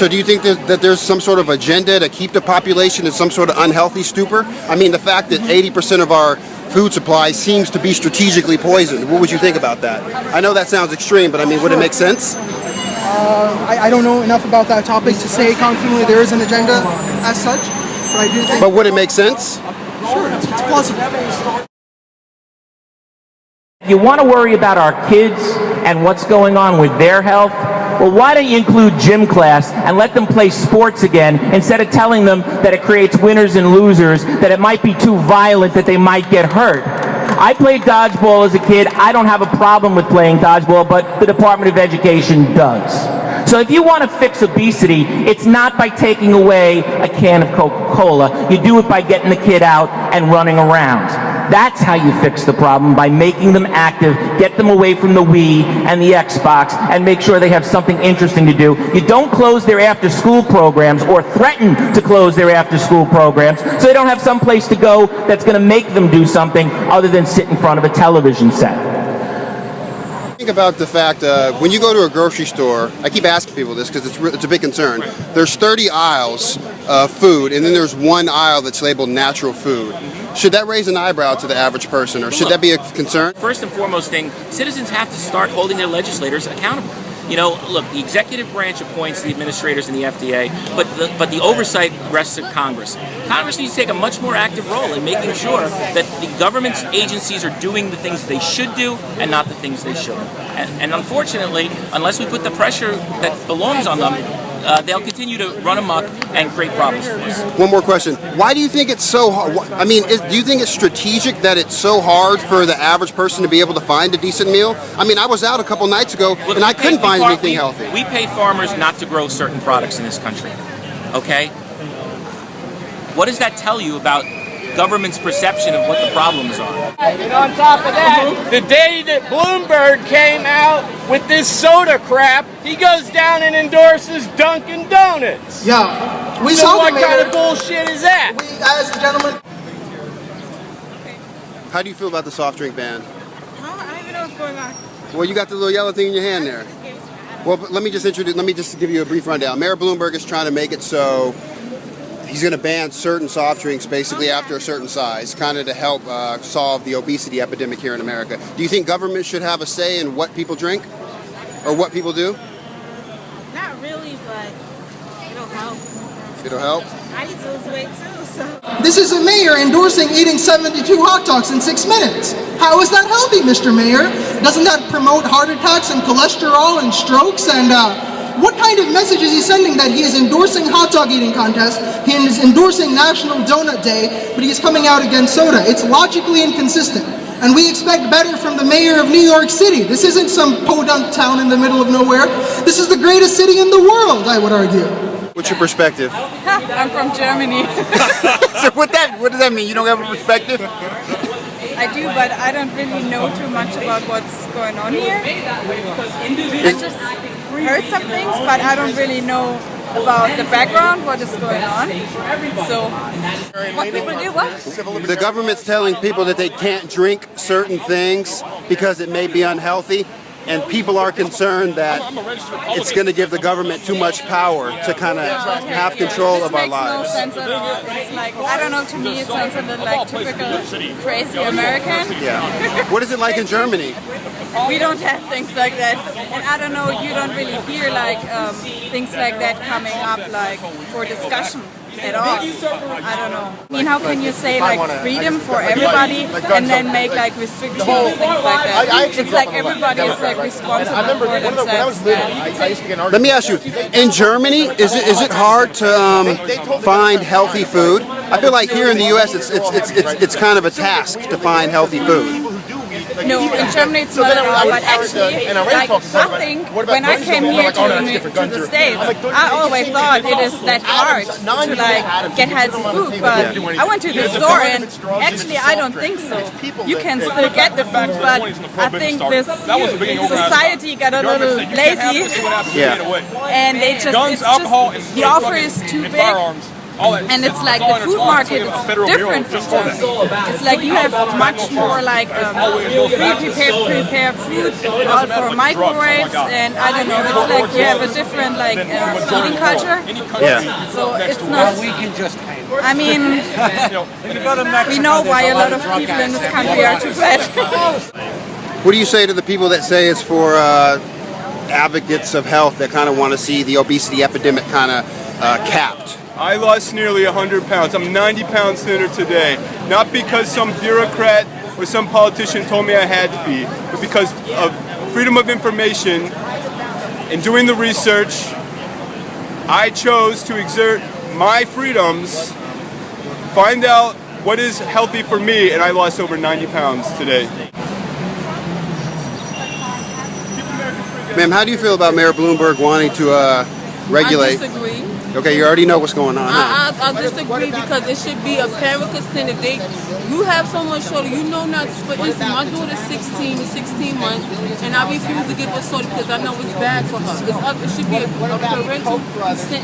So do you think that there's some sort of agenda to keep the population in some sort of unhealthy stupor? I mean, the fact that 80% of our food supply seems to be strategically poisoned. What would you think about that? I know that sounds extreme, but I mean, would it make sense? I don't know enough about that topic to say confidently there is an agenda as such, but I do think... But would it make sense? Sure, it's plausible. You want to worry about our kids and what's going on with their health? Well, why don't you include gym class and let them play sports again instead of telling them that it creates winners and losers, that it might be too violent, that they might get hurt. I played dodgeball as a kid. I don't have a problem with playing dodgeball, but the Department of Education does. So if you want to fix obesity, it's not by taking away a can of Coca-Cola. You do it by getting the kid out and running around. That's how you fix the problem, by making them active, get them away from the Wii and the Xbox, and make sure they have something interesting to do. You don't close their after-school programs or threaten to close their after-school programs so they don't have some place to go that's going to make them do something other than sit in front of a television set. Think about the fact when you go to a grocery store, I keep asking people this because it's a big concern. There's 30 aisles of food, and then there's one aisle that's labeled natural food. Should that raise an eyebrow to the average person, or should that be a concern? First and foremost thing, citizens have to start holding their legislators accountable. You know, look, the executive branch appoints the administrators in the FDA, but the oversight rests with Congress. Congress needs to take a much more active role in making sure that the government's agencies are doing the things they should do and not the things they shouldn't. And unfortunately, unless we put the pressure that belongs on them, they'll continue to run amok and create problems for us. One more question. Why do you think it's so hard? I mean, do you think it's strategic that it's so hard for the average person to be able to find a decent meal? I mean, I was out a couple nights ago and I couldn't find anything healthy. We pay farmers not to grow certain products in this country, okay? What does that tell you about government's perception of what the problems are? And on top of that, the day that Bloomberg came out with this soda crap, he goes down and endorses Dunkin' Donuts. Yeah. So what kind of bullshit is that? As a gentleman... How do you feel about the soft drink ban? I don't even know what's going on. Well, you got the little yellow thing in your hand there. Well, let me just give you a brief rundown. Mayor Bloomberg is trying to make it so he's going to ban certain soft drinks basically after a certain size, kind of to help solve the obesity epidemic here in America. Do you think government should have a say in what people drink or what people do? Not really, but it'll help. It'll help? I need to lose weight too, so. This is a mayor endorsing eating 72 hot dogs in 6 minutes. How is that healthy, Mr. Mayor? Doesn't that promote heart attacks and cholesterol and strokes? And what kind of message is he sending that he is endorsing hot dog eating contest, he is endorsing National Donut Day, but he is coming out against soda? It's logically inconsistent. And we expect better from the mayor of New York City. This isn't some podunk town in the middle of nowhere. This is the greatest city in the world, I would argue. What's your perspective? I'm from Germany. So what does that mean? You don't have a perspective? I do, but I don't really know too much about what's going on here. I just heard some things, but I don't really know about the background, what is going on. So, what people do, what? The government's telling people that they can't drink certain things because it may be unhealthy, and people are concerned that it's going to give the government too much power to kind of have control of our lives. This makes no sense at all. It's like, I don't know, to me it sounds a little like typical crazy American. Yeah. What is it like in Germany? We don't have things like that, and I don't know, you don't really hear like things like that coming up like for discussion at all. I don't know. I mean, how can you say like freedom for everybody and then make like restrictions, things like that? It's like everybody is like responsible for themselves. Let me ask you, in Germany, is it hard to find healthy food? I feel like here in the U.S. it's kind of a task to find healthy food. No, in Germany it's not at all, but actually, like, I think when I came here to the States, I always thought it is that hard to like get healthy food, but I went to the store and actually I don't think so. You can still get the food, but I think this society got a little lazy, and they just, the offer is too big. And it's like the food market is different from Germany. It's like you have much more like prepared food, all for microwaves, and I don't know. It's like you have a different like eating culture. Yeah. So it's not. I mean, we know why a lot of people in this country are too fat. What do you say to the people that say it's for advocates of health that kind of want to see the obesity epidemic kind of capped? I lost nearly 100 pounds. I'm 90 pounds thinner today. Not because some bureaucrat or some politician told me I had to be, but because of freedom of information and doing the research. I chose to exert my freedoms, find out what is healthy for me, and I lost over 90 pounds today. Ma'am, how do you feel about Mayor Bloomberg wanting to regulate? I disagree. Okay, you already know what's going on. Huh? I disagree because it should be a parent consent. If you have someone soda, you know not. For instance, my daughter's 16 to 16 months, and I refuse to give her soda because I know it's bad for her. It should be a parental consent.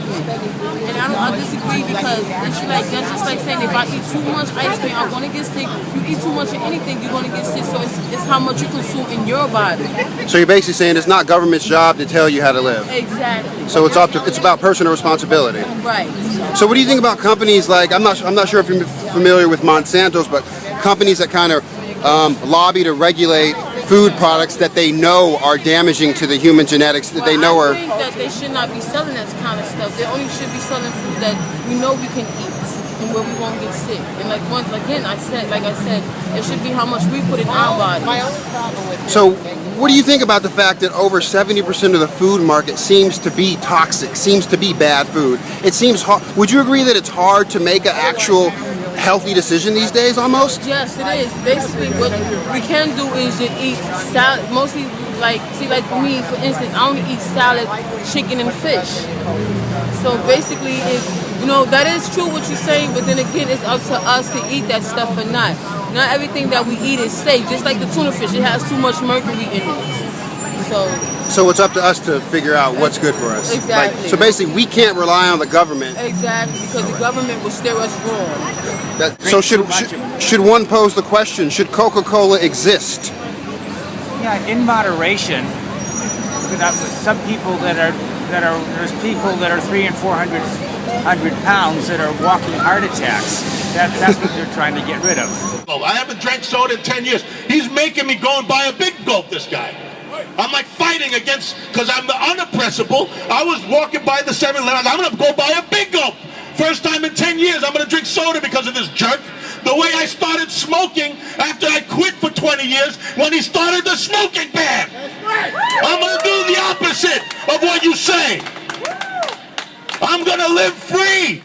And I disagree because it's like that's just like saying if I eat too much ice cream, I'm gonna get sick. If you eat too much of anything, you're gonna get sick. So it's how much you consume in your body. So you're basically saying it's not government's job to tell you how to live. Exactly. So it's about personal responsibility. Right. So what do you think about companies like, I'm not sure if you're familiar with Monsanto's, but companies that kind of lobby to regulate food products that they know are damaging to the human genetics, that they know are... I think that they should not be selling that kind of stuff. They only should be selling food that we know we can eat and where we won't get sick. And like I said, it should be how much we put in our body. So what do you think about the fact that over 70% of the food market seems to be toxic, seems to be bad food? It seems hard. Would you agree that it's hard to make an actual healthy decision these days almost? Yes, it is. Basically, what we can do is just eat salad. Mostly, like for me, for instance, I only eat salad, chicken, and fish. So basically, that is true what you're saying, but then again, it's up to us to eat that stuff or not. Not everything that we eat is safe. Just like the tuna fish, it has too much mercury in it. So it's up to us to figure out what's good for us. Exactly. So basically, we can't rely on the government. Exactly, because the government will steer us wrong. So should one pose the question, should Coca-Cola exist? Yeah, in moderation. Some people there's people that are 300 and 400 pounds that are walking heart attacks. That's what they're trying to get rid of. I haven't drank soda in 10 years. He's making me go and buy a big gulp, this guy. I'm like fighting against, because I'm unoppressible. I was walking by the 7-Eleven. I'm going to go buy a big gulp. First time in 10 years, I'm going to drink soda because of this jerk. The way I started smoking after I quit for 20 years when he started the smoking ban. I'm going to do the opposite of what you say. I'm going to live free.